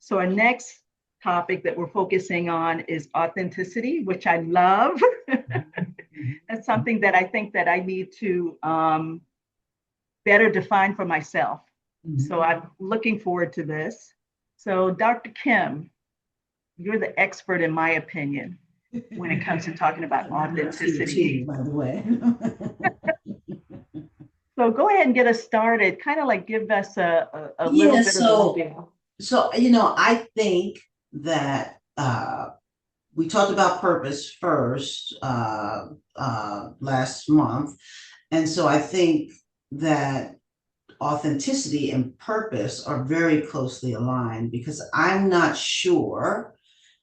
So our next topic that we're focusing on is authenticity, which I love. That's something that I think that I need to better define for myself. So I'm looking forward to this. So Dr. Kym, you're the expert in my opinion when it comes to talking about authenticity. By the way. So go ahead and get us started. Kind of like give us a little Yeah, bit of overview. I think that we talked about purpose first last month. And so I think that authenticity and purpose are very closely aligned because I'm not sure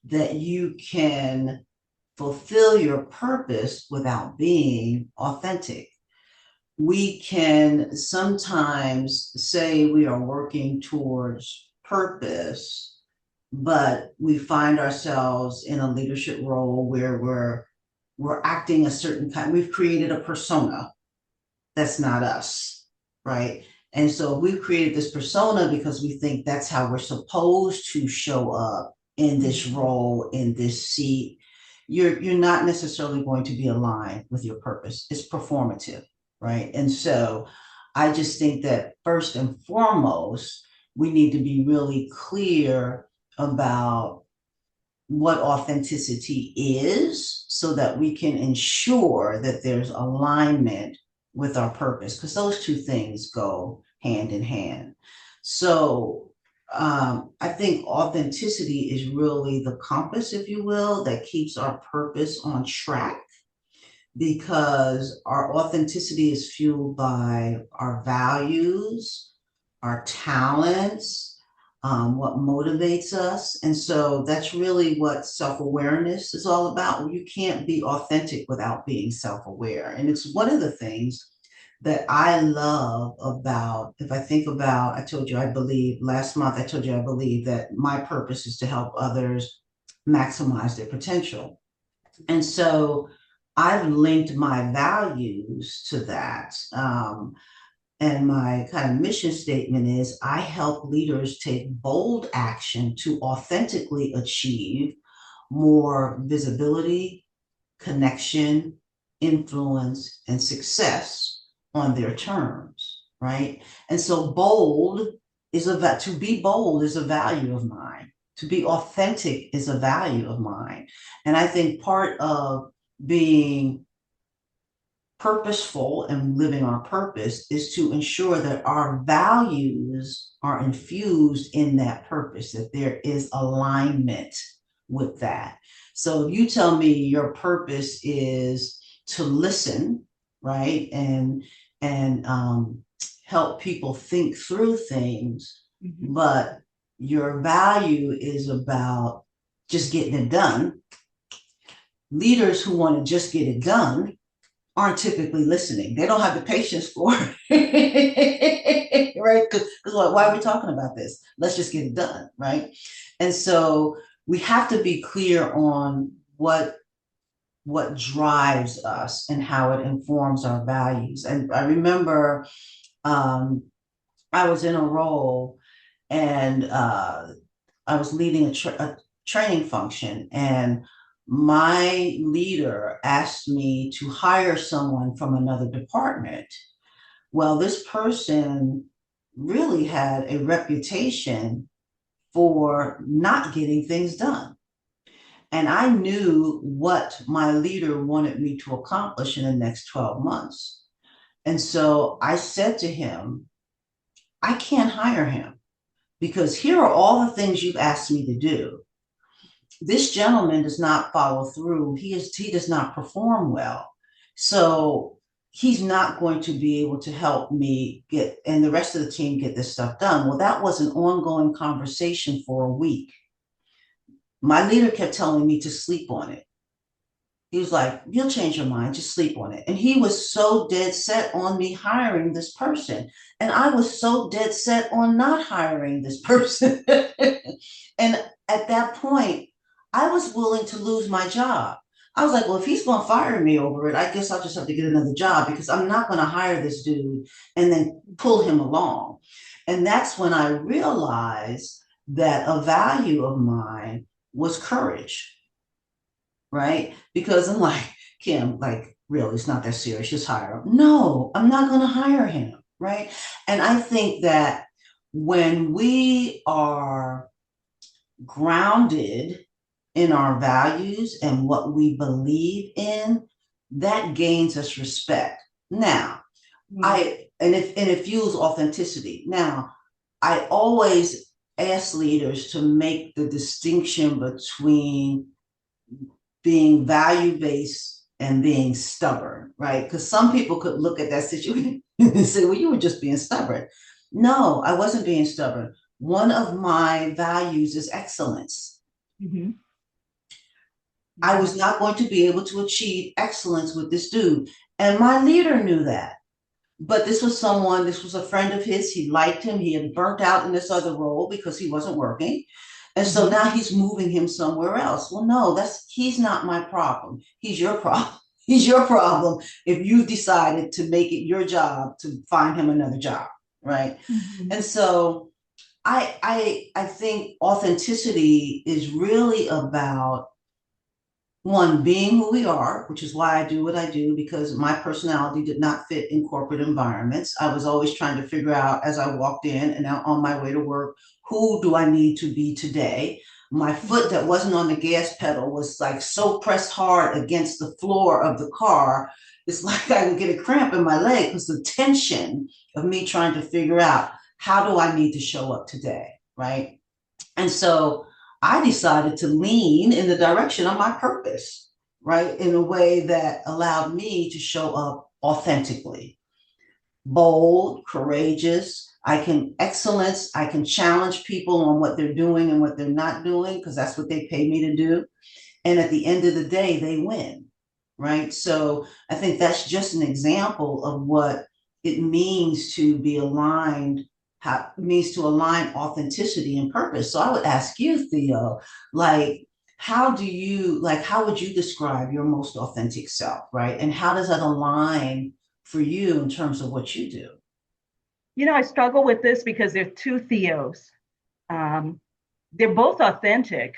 that you can fulfill your purpose without being authentic. We can sometimes say we are working towards purpose, but we find ourselves in a leadership role where we're acting a certain kind. We've created a persona that's not us, right? And so we've created this persona because we think that's how we're supposed to show up in this role, in this seat. You're not necessarily going to be aligned with your purpose. It's performative, right? And so I just think that first and foremost, we need to be really clear about what authenticity is so that we can ensure that there's alignment with our purpose, because those two things go hand in hand. So I think authenticity is really the compass, if you will, that keeps our purpose on track because our authenticity is fueled by our values, our talents, what motivates us. And so that's really what self awareness is all about. You can't be authentic without being self aware. And it's one of the things that I love about, if I think about, I told you, I believe last month, I told you, I believe that my purpose is to help others maximize their potential. And so I've linked my values to that. And my kind of mission statement is I help leaders take bold action to authentically achieve more visibility, connection, influence, and success on their terms, right? And so to be bold is a value of mine. To be authentic is a value of mine. And I think part of being purposeful and living our purpose is to ensure that our values are infused in that purpose, that there is alignment with that. So if you tell me your purpose is to listen, right, and help people think through things, but your value is about just getting it done. Leaders who want to just get it done aren't typically listening. They don't have the patience for it, right? Because why are we talking about this? Let's just get it done, right? And so we have to be clear on what drives us and how it informs our values. And I remember I was in a role and I was leading a training function, and my leader asked me to hire someone from another department. Well, this person really had a reputation for not getting things done. And I knew what my leader wanted me to accomplish in the next 12 months. And so I said to him, I can't hire him because here are all the things you've asked me to do. This gentleman does not follow through. He does not perform well. So he's not going to be able to help me get and the rest of the team get this stuff done. Well, that was an ongoing conversation for a week. My leader kept telling me to sleep on it. He was like, you'll change your mind, just sleep on it. And he was so dead set on me hiring this person. And I was so dead set on not hiring this person. And at that point, I was willing to lose my job. I was like, well, if he's going to fire me over it, I guess I'll just have to get another job because I'm not going to hire this dude and then pull him along. And that's when I realized that a value of mine was courage, right? Because I'm like, Kym, like, really, it's not that serious. Just hire him. No, I'm not going to hire him, right? And I think that when we are grounded in our values and what we believe in, that gains us respect. Now, and it fuels authenticity. Now, I always ask leaders to make the distinction between being value-based and being stubborn, right? Because some people could look at that situation and say, well, you were just being stubborn. No, I wasn't being stubborn. One of my values is excellence. Mm-hmm. I was not going to be able to achieve excellence with this dude. And my leader knew that. But this was a friend of his. He liked him. He had burnt out in this other role because he wasn't working. And so now he's moving him somewhere else. Well, no, he's not my problem. He's your problem. He's your problem if you've decided to make it your job to find him another job, right? Mm-hmm. And so I think authenticity is really about one, being who we are, which is why I do what I do, because my personality did not fit in corporate environments. I was always trying to figure out as I walked in and out on my way to work, who do I need to be today? My foot that wasn't on the gas pedal was like so pressed hard against the floor of the car. It's like I would get a cramp in my leg because the tension of me trying to figure out how do I need to show up today, right? And so I decided to lean in the direction of my purpose, right? In a way that allowed me to show up authentically, bold, courageous. I can challenge people on what they're doing and what they're not doing, because that's what they pay me to do. And at the end of the day, they win, right? So I think that's just an example of what it means to be aligned, how it means to align authenticity and purpose. So I would ask you, Theo, like, how would you describe your most authentic self, right? And how does that align for you in terms of what you do? I struggle with this because there are two Theos. They're both authentic,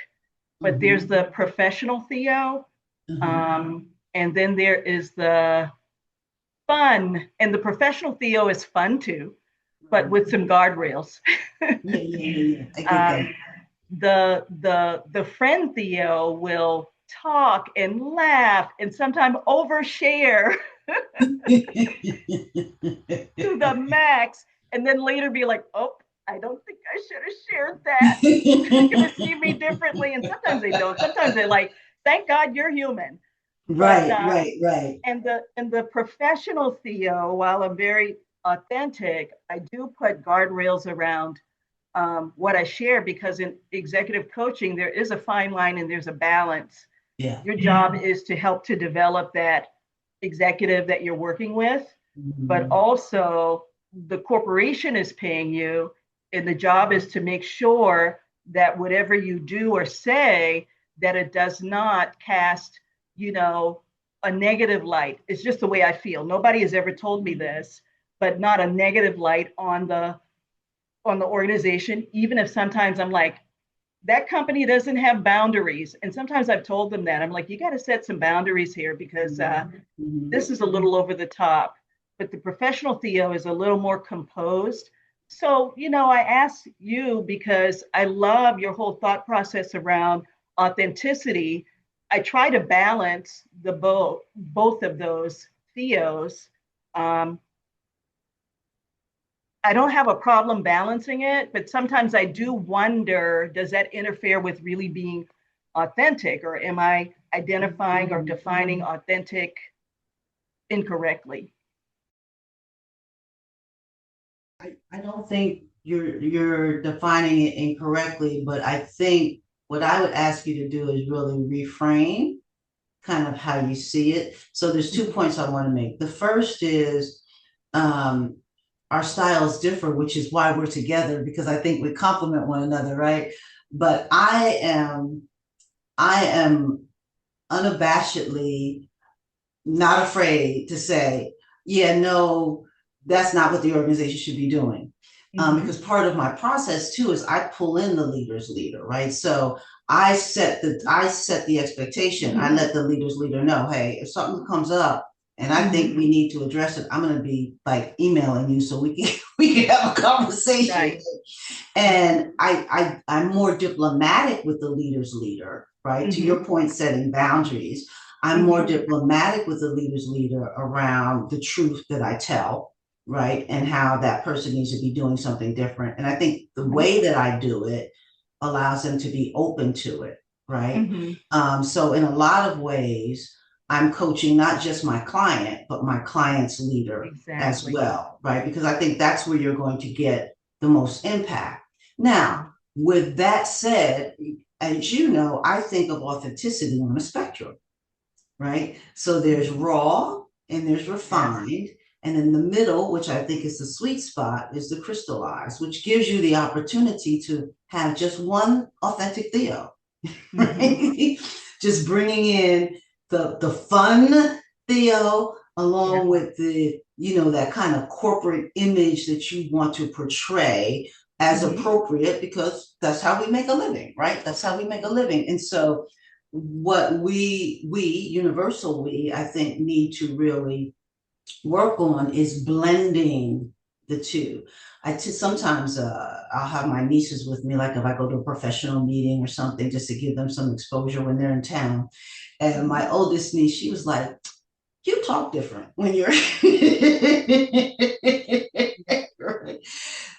but there's the professional Theo, and then there is the fun, and the professional Theo is fun too, but with some guardrails. Yeah. I get that. The friend Theo will talk and laugh and sometimes overshare to the max, and then later be like, oh, I don't think I should have shared that. They're going to see me differently. And sometimes they don't. Sometimes they're like, thank God you're human. Right, right. And the professional Theo, while I'm very authentic, I do put guardrails around what I share, because in executive coaching, there is a fine line and there's a balance. Yeah. Your job is to help to develop that executive that you're working with, but also the corporation is paying you, and the job is to make sure that whatever you do or say, that it does not cast, a negative light. It's just the way I feel. Nobody has ever told me this, but not a negative light on the organization, even if sometimes I'm like, that company doesn't have boundaries. And sometimes I've told them that. I'm like, you got to set some boundaries here, because this is a little over the top. But the professional Theo is a little more composed. So, I ask you because I love your whole thought process around authenticity. I try to balance the both of those Theos. I don't have a problem balancing it, but sometimes I do wonder, does that interfere with really being authentic, or am I identifying or defining authentic incorrectly? I don't think you're defining it incorrectly, but I think what I would ask you to do is really reframe kind of how you see it. So there's 2 points I want to make. The first is our styles differ, which is why we're together, because I think we complement one another, right? But I am unabashedly not afraid to say, yeah, no, that's not what the organization should be doing. Mm-hmm. Because part of my process too is I pull in the leader's leader, right? So I set the expectation. I let the leader's leader know, hey, if something comes up and I think Mm-hmm. we need to address it, I'm going to be like emailing you so we can we can have a conversation. Right. And I'm more diplomatic with the leader's leader, right? To Mm-hmm. your point, setting boundaries. I'm more Mm-hmm. diplomatic with the leader's leader around the truth that I tell, right? And how that person needs to be doing something different. And I think the way that I do it allows them to be open to it, right? Mm-hmm. So in a lot of ways, I'm coaching not just my client, but my client's leader as Exactly. well, right? Because I think that's where you're going to get the most impact. Now, with that said, as you know, I think of authenticity on a spectrum, right? So there's raw and there's Yes. refined. And in the middle, which I think is the sweet spot, is the crystallized, which gives you the opportunity to have just one authentic Theo, Mm-hmm. right? Just bringing in the fun Theo Yeah. along with the, that kind of corporate image that you want to portray as Mm-hmm. appropriate because that's how we make a living, right? That's how we make a living. And so what we universal we I think need to really work on is blending the two. Sometimes I'll have my nieces with me, like if I go to a professional meeting or something, just to give them some exposure when they're in town. And Mm-hmm. my oldest niece, she was like, "You talk different when you're."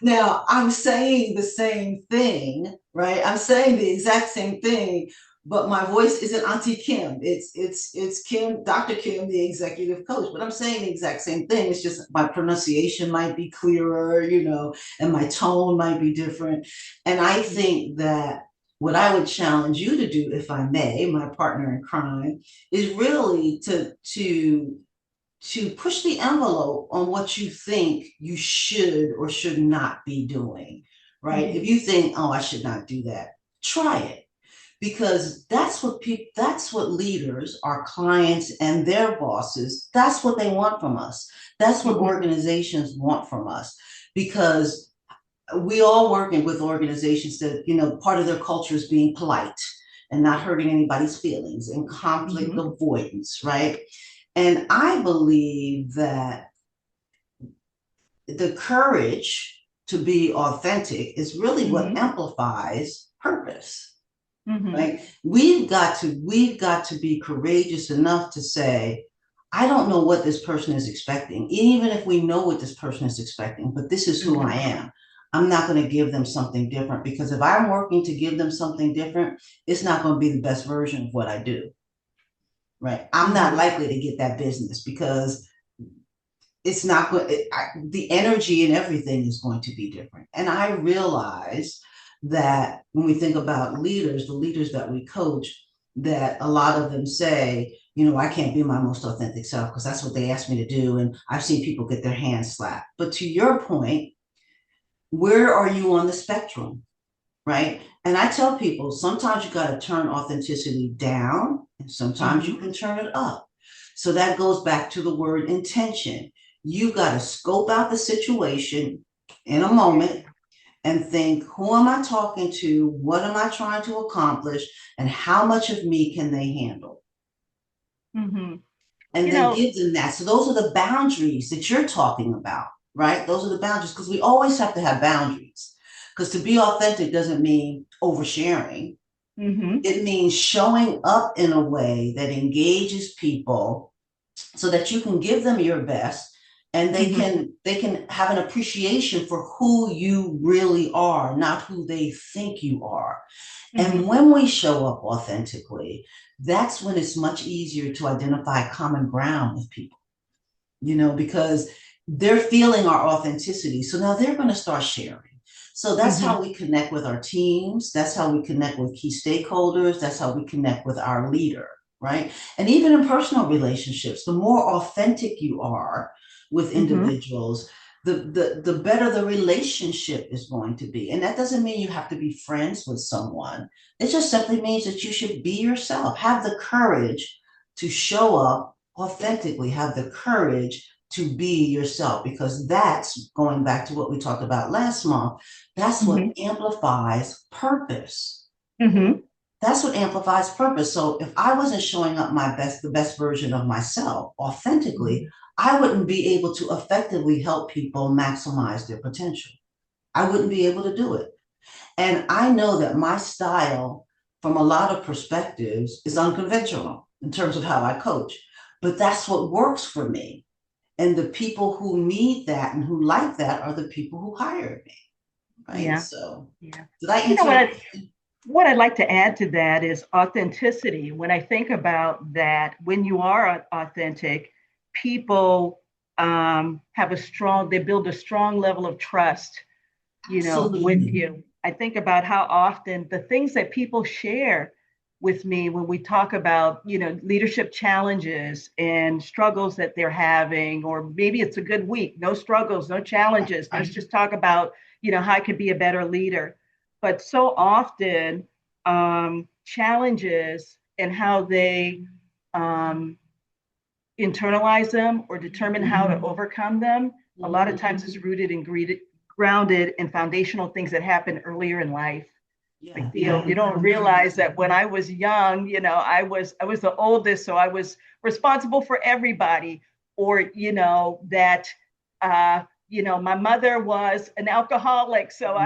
Now I'm saying the same thing, right? I'm saying the exact same thing, but my voice isn't Auntie Kym. It's Kym, Dr. Kym, the executive coach. But I'm saying the exact same thing. It's just my pronunciation might be clearer, and my tone might be different. And I think that what I would challenge you to do, if I may, my partner in crime, is really to push the envelope on what you think you should or should not be doing, right? If Mm-hmm. you think, oh, I should not do that, try it because that's what leaders, our clients and their bosses, that's what they want from us. That's what Mm-hmm. organizations want from us because we all working with organizations that, part of their culture is being polite and not hurting anybody's feelings and conflict Mm-hmm. avoidance, right? And I believe that the courage to be authentic is really what Mm-hmm. amplifies purpose, Mm-hmm. right? We've got to be courageous enough to say, I don't know what this person is expecting, even if we know what this person is expecting, but this is who I Mm-hmm. am. I'm not going to give them something different because if I'm working to give them something different, it's not going to be the best version of what I do, right? I'm not Mm-hmm. likely to get that business because it's not going the energy and everything is going to be different. And I realize that when we think about leaders, the leaders that we coach, that a lot of them say, I can't be my most authentic self because that's what they asked me to do. And I've seen people get their hands slapped. But to your point, where are you on the spectrum? Right. And I tell people sometimes you got to turn authenticity down and sometimes you Mm-hmm. can turn it up. So that goes back to the word intention. You got to scope out the situation in a moment and think, who am I talking to? What am I trying to accomplish? And how much of me can they handle? Mm-hmm. And You then know, give them that. So those are the boundaries that you're talking about, right? Those are the boundaries because we always have to have boundaries. Because to be authentic doesn't mean oversharing. mm-hmm. It means showing up in a way that engages people so that you can give them your best and they Mm-hmm. can they can have an appreciation for who you really are, not who they think you are. And Mm-hmm. when we show up authentically, that's when it's much easier to identify common ground with people, because they're feeling our authenticity. So now they're going to start sharing. So that's Mm-hmm. how we connect with our teams. That's how we connect with key stakeholders. That's how we connect with our leader, right? And even in personal relationships, the more authentic you are with Mm-hmm. individuals, the better the relationship is going to be. And that doesn't mean you have to be friends with someone. It just simply means that you should be yourself. Have the courage to show up authentically, have the courage to be yourself, because that's going back to what we talked about last month. That's what amplifies purpose. Mm-hmm. That's what amplifies purpose. So if I wasn't showing up the best version of myself authentically, I wouldn't be able to effectively help people maximize their potential. I wouldn't be able to do it. And I know that my style, from a lot of perspectives, is unconventional in terms of how I coach, but that's what works for me. And the people who need that and who like that are the people who hired me. Right. Yeah. So, Yeah. did I You know answer what your I, what I'd like to add to that is authenticity. When I think about that, when you are authentic, people they build a strong level of trust, with Absolutely. you. I think about how often the things that people share with me when we talk about, leadership challenges and struggles that they're having, or maybe it's a good week, no struggles, no challenges. Let's just talk about, how I could be a better leader. But so often, challenges and how they um, internalize them or determine how to overcome them, a lot of times is rooted and grounded in foundational things that happen earlier in life. Yeah. Like Theo, you don't realize that when I was young, I was the oldest, so I was responsible for everybody. Or, that my mother was an alcoholic, so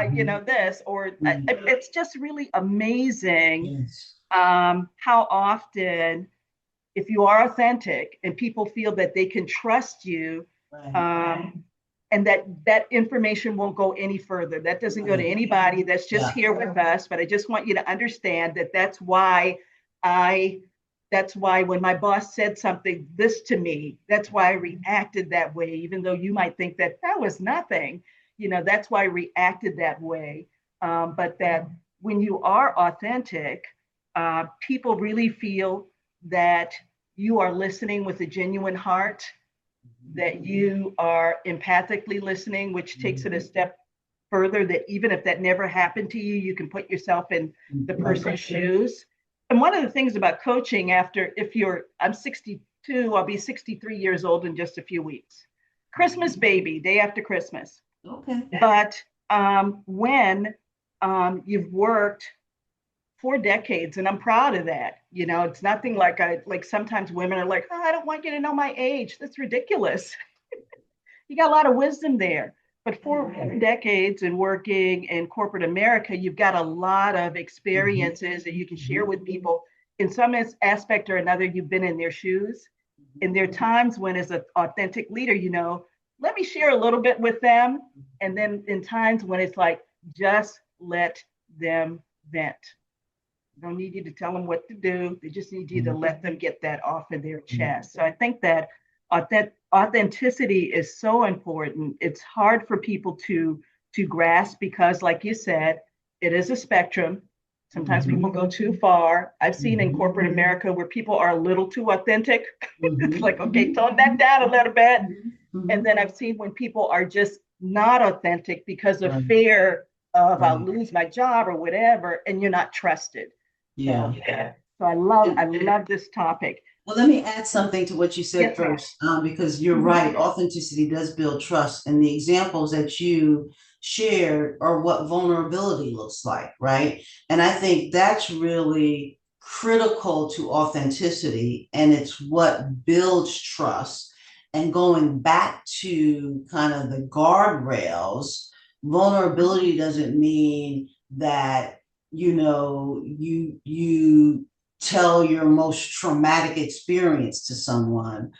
this, or it's just really amazing Yes. how often, if you are authentic and people feel that they can trust you, Right. and that information won't go any further. That doesn't go to Right. anybody that's just Yeah. here with us. But I just want you to understand that I that's why when my boss said something this to me, that's why I reacted that way, even though you might think that that was nothing. That's why I reacted that way. But that when you are authentic, people really feel that you are listening with a genuine heart, that you are empathically listening, which takes it a step further, that even if that never happened to you, you can put yourself in the person's shoes. And one of the things about coaching, I'm 62, I'll be 63 years old in just a few weeks. Christmas baby, day after Christmas. Okay. But when you've worked 4 decades, and I'm proud of that. It's nothing like sometimes women are like, oh, I don't want you to know my age. That's ridiculous. You got a lot of wisdom there. But 4 decades in working in corporate America, you've got a lot of experiences that you can share with people. In some aspect or another, you've been in their shoes. And there are times when, as an authentic leader, let me share a little bit with them. And then in times when it's like, just let them vent. Don't need you to tell them what to do. They just need you to let them get that off of their chest. So I think that authenticity is so important. It's hard for people to grasp because, like you said, it is a spectrum. Sometimes people go too far. I've seen in corporate America where people are a little too authentic. It's like, okay, tone that down a little bit. And then I've seen when people are just not authentic because of fear of I'll lose my job or whatever, and you're not trusted. Yeah. So I love this topic. Well, let me add something to what you said Yes, ma'am. first, because you're right. Authenticity does build trust, and the examples that you shared are what vulnerability looks like, right? And I think that's really critical to authenticity, and it's what builds trust. And going back to kind of the guardrails, vulnerability doesn't mean that you tell your most traumatic experience to someone,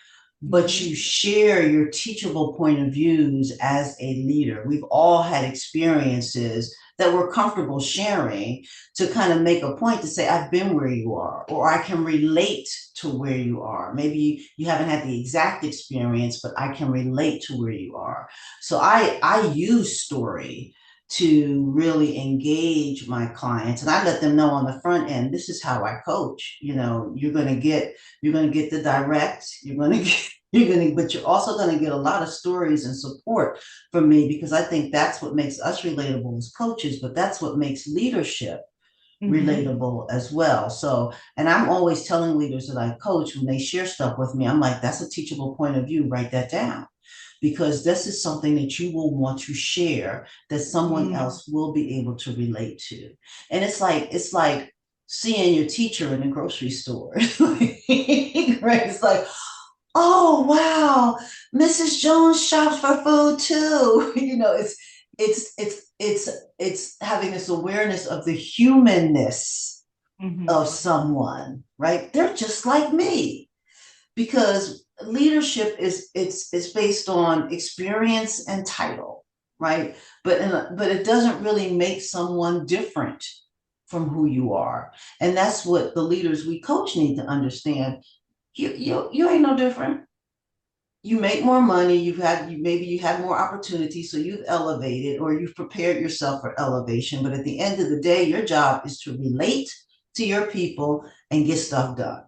but you share your teachable point of views as a leader. We've all had experiences that we're comfortable sharing to kind of make a point to say, I've been where you are, or I can relate to where you are. Maybe you haven't had the exact experience, but I can relate to where you are. So I use story to really engage my clients, and I let them know on the front end, this is how I coach. You're going to get the direct, but you're also going to get a lot of stories and support from me, because I think that's what makes us relatable as coaches, but that's what makes leadership relatable as well. So, and I'm always telling leaders that I coach, when they share stuff with me, I'm like, that's a teachable point of view, write that down. because this is something that you will want to share, that someone else will be able to relate to. And it's like seeing your teacher in the grocery store. Right? It's like, oh wow, Mrs. Jones shops for food too. It's having this awareness of the humanness of someone, right? They're just like me, because leadership is based on experience and title, right? But it doesn't really make someone different from who you are. And that's what the leaders we coach need to understand. You ain't no different. You make more money, maybe you had more opportunities, so you've elevated or you've prepared yourself for elevation. But at the end of the day, your job is to relate to your people and get stuff done.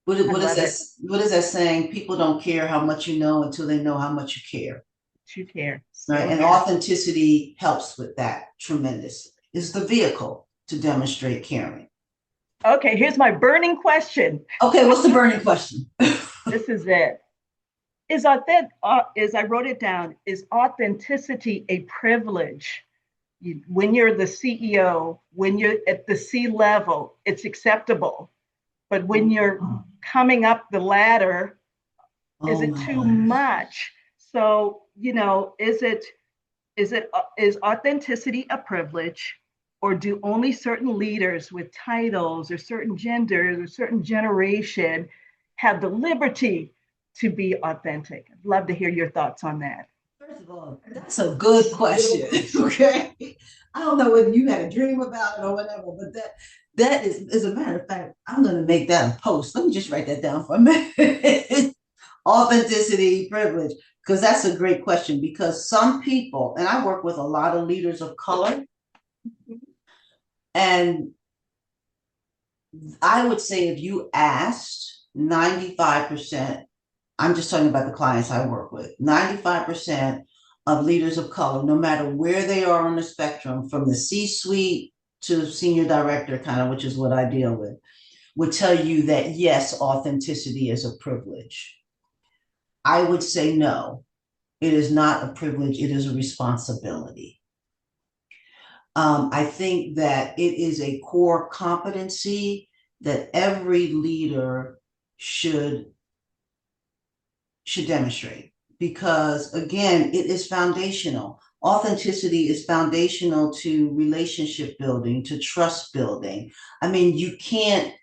What is that saying? People don't care how much you know until they know how much you care. You care. Right. And authenticity helps with that tremendously. It's the vehicle to demonstrate caring. Okay, here's my burning question. Okay, what's the burning question? This is it. Is I wrote it down, is authenticity a privilege? When you're the CEO, when you're at the C level, it's acceptable. But when you're coming up the ladder, is it too much? So, is authenticity a privilege? Or do only certain leaders with titles or certain genders or certain generation have the liberty to be authentic? I'd love to hear your thoughts on that. First of all, that's a good question. Okay. I don't know whether you had a dream about it or whatever, but that is, as a matter of fact, I'm going to make that a post. Let me just write that down for a minute. Authenticity, privilege, because that's a great question. Because some people, and I work with a lot of leaders of color, and I would say if you asked 95%, I'm just talking about the clients I work with, 95% of leaders of color, no matter where they are on the spectrum, from the C-suite to senior director, kind of, which is what I deal with, would tell you that yes, authenticity is a privilege. I would say no, it is not a privilege, it is a responsibility. I think that it is a core competency that every leader should demonstrate, because again, it is foundational. Authenticity is foundational to relationship building, to trust building. I mean, you can't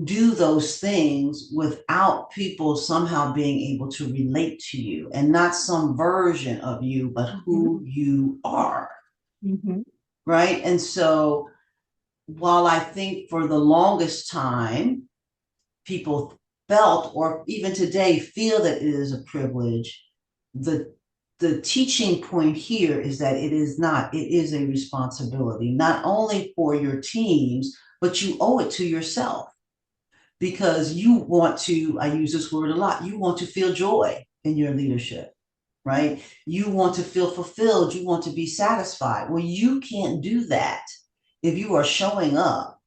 do those things without people somehow being able to relate to you, and not some version of you, but who you are. Right. And so while I think for the longest time, people felt, or even today feel, that it is a privilege, the teaching point here is that it is not. It is a responsibility, not only for your teams, but you owe it to yourself, because you want to, I use this word a lot, you want to feel joy in your leadership. Right? You want to feel fulfilled. You want to be satisfied. Well, you can't do that if you are showing up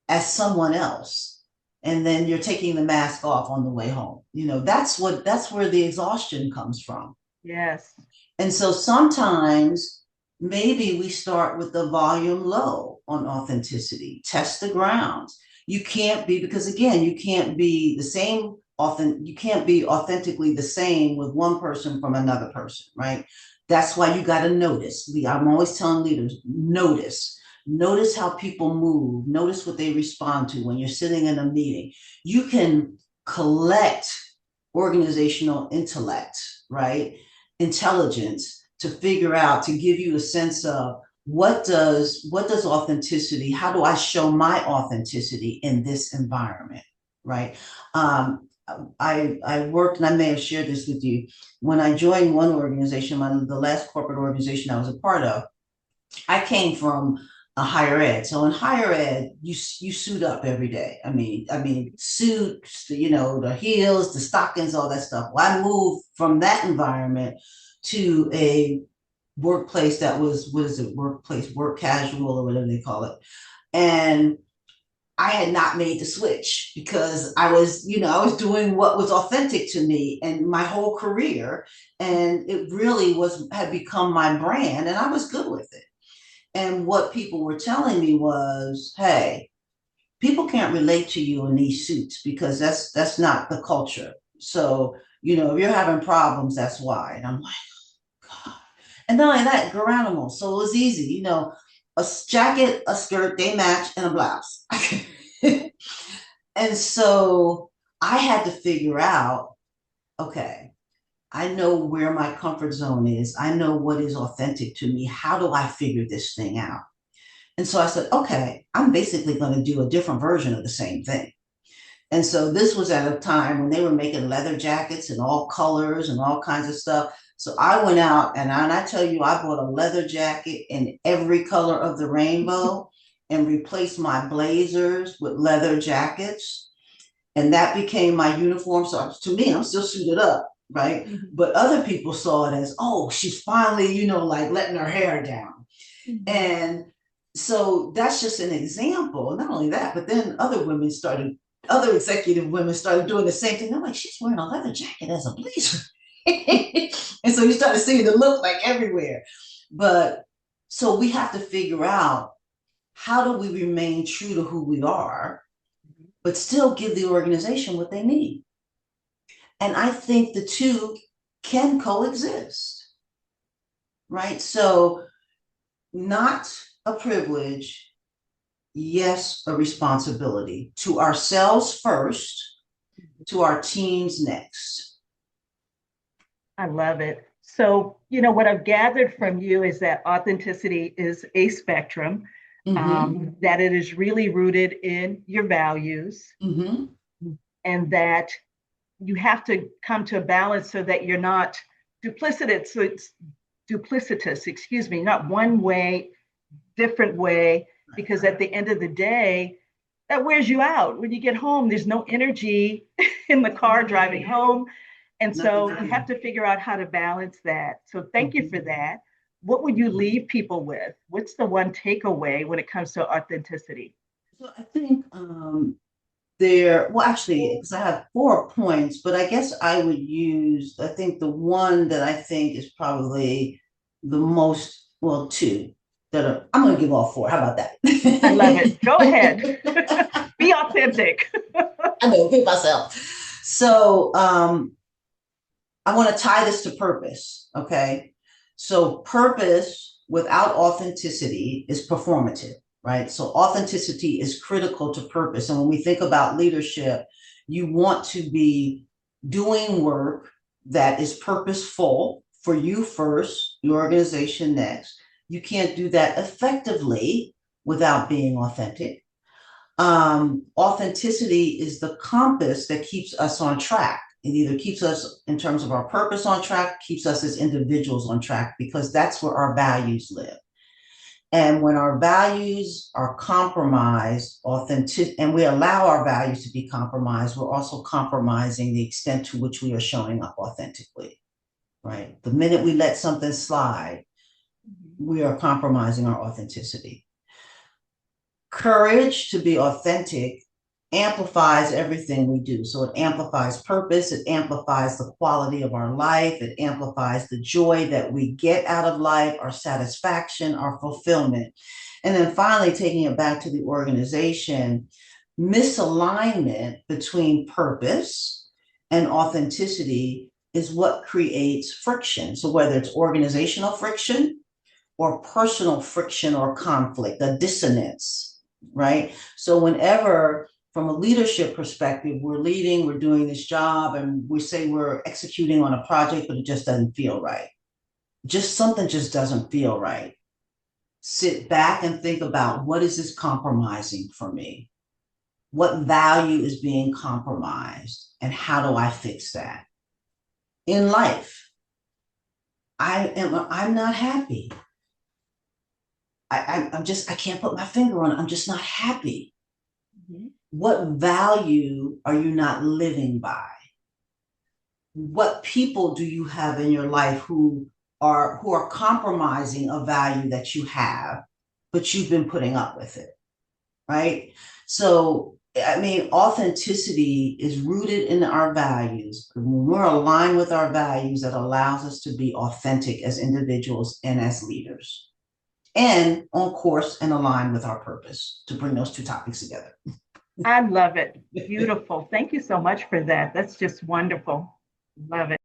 as someone else, and then you're taking the mask off on the way home. That's where the exhaustion comes from. Yes. And so sometimes maybe we start with the volume low on authenticity, test the grounds. You can't be, because again, you can't be the same. You can't be authentically the same with one person from another person, right? That's why you got to notice. I'm always telling leaders, notice how people move, notice what they respond to when you're sitting in a meeting. You can collect organizational intellect, right? Intelligence, to figure out, to give you a sense of what does authenticity, how do I show my authenticity in this environment, right? I worked, and I may have shared this with you, when I joined one organization, the last corporate organization I was a part of, I came from a higher ed. So in higher ed, you suit up every day. I mean, suits, the heels, the stockings, all that stuff. Well, I moved from that environment to a workplace that was, work casual, or whatever they call it. And I had not made the switch because I was, I was doing what was authentic to me and my whole career. And it really had become my brand and I was good with it. And what people were telling me was, hey, people can't relate to you in these suits because that's not the culture. So, if you're having problems, that's why. And I'm like, God. And not only that, Geronimo. So it was easy, a jacket, a skirt, they match, and a blouse. And so I had to figure out, okay, I know where my comfort zone is. I know what is authentic to me. How do I figure this thing out? And so I said, okay, I'm basically going to do a different version of the same thing. And so this was at a time when they were making leather jackets in all colors and all kinds of stuff. So I went out and I tell you, I bought a leather jacket in every color of the rainbow and replaced my blazers with leather jackets. And that became my uniform. So to me, I'm still suited up, right? Mm-hmm. But other people saw it as, oh, she's finally, like letting her hair down. Mm-hmm. And so that's just an example. Not only that, but then other executive women started doing the same thing. I'm like, she's wearing a leather jacket as a blazer. And so you started seeing the look like everywhere. But so we have to figure out, how do we remain true to who we are, but still give the organization what they need? And I think the two can coexist, right? So not a privilege, yes, a responsibility to ourselves first, to our teams next. I love it. So, what I've gathered from you is that authenticity is a spectrum, that it is really rooted in your values, and that you have to come to a balance so that you're not duplicitous. So it's duplicitous, excuse me, not one way, different way, because at the end of the day, that wears you out. When you get home, there's no energy in the car driving home. And so you have to figure out how to balance that. So thank you for that. What would you leave people with? What's the one takeaway when it comes to authenticity? So I think actually, because I have 4 points, but I guess I would use, I think the one that I think is probably the most, well, 2 I'm going to give all 4. How about that? I love it. Go ahead. Be authentic. I know, be myself. So I want to tie this to purpose. Okay. So purpose without authenticity is performative, right? So authenticity is critical to purpose. And when we think about leadership, you want to be doing work that is purposeful for you first, your organization next. You can't do that effectively without being authentic. Authenticity is the compass that keeps us on track. It either keeps us in terms of our purpose on track, keeps us as individuals on track, because that's where our values live. And when our values are compromised, and we allow our values to be compromised, we're also compromising the extent to which we are showing up authentically, right? The minute we let something slide, we are compromising our authenticity. Courage to be authentic amplifies everything we do. So it amplifies purpose, it amplifies the quality of our life, it amplifies the joy that we get out of life, our satisfaction, our fulfillment. And then finally, taking it back to the organization, misalignment between purpose and authenticity is what creates friction. So whether it's organizational friction or personal friction or conflict, a dissonance, right? So whenever, from a leadership perspective, we're leading, we're doing this job, and we say we're executing on a project, but it just doesn't feel right. Something just doesn't feel right. Sit back and think about, what is this compromising for me? What value is being compromised? And how do I fix that? In life, I'm not happy. I can't put my finger on it. I'm just not happy. Mm-hmm. What value are you not living by? What people do you have in your life who are compromising a value that you have, but you've been putting up with it? right? So, I mean, authenticity is rooted in our values. When we're aligned with our values, that allows us to be authentic as individuals and as leaders, and on course and aligned with our purpose to bring those two topics together. I love it. Beautiful. Thank you so much for that. That's just wonderful. Love it.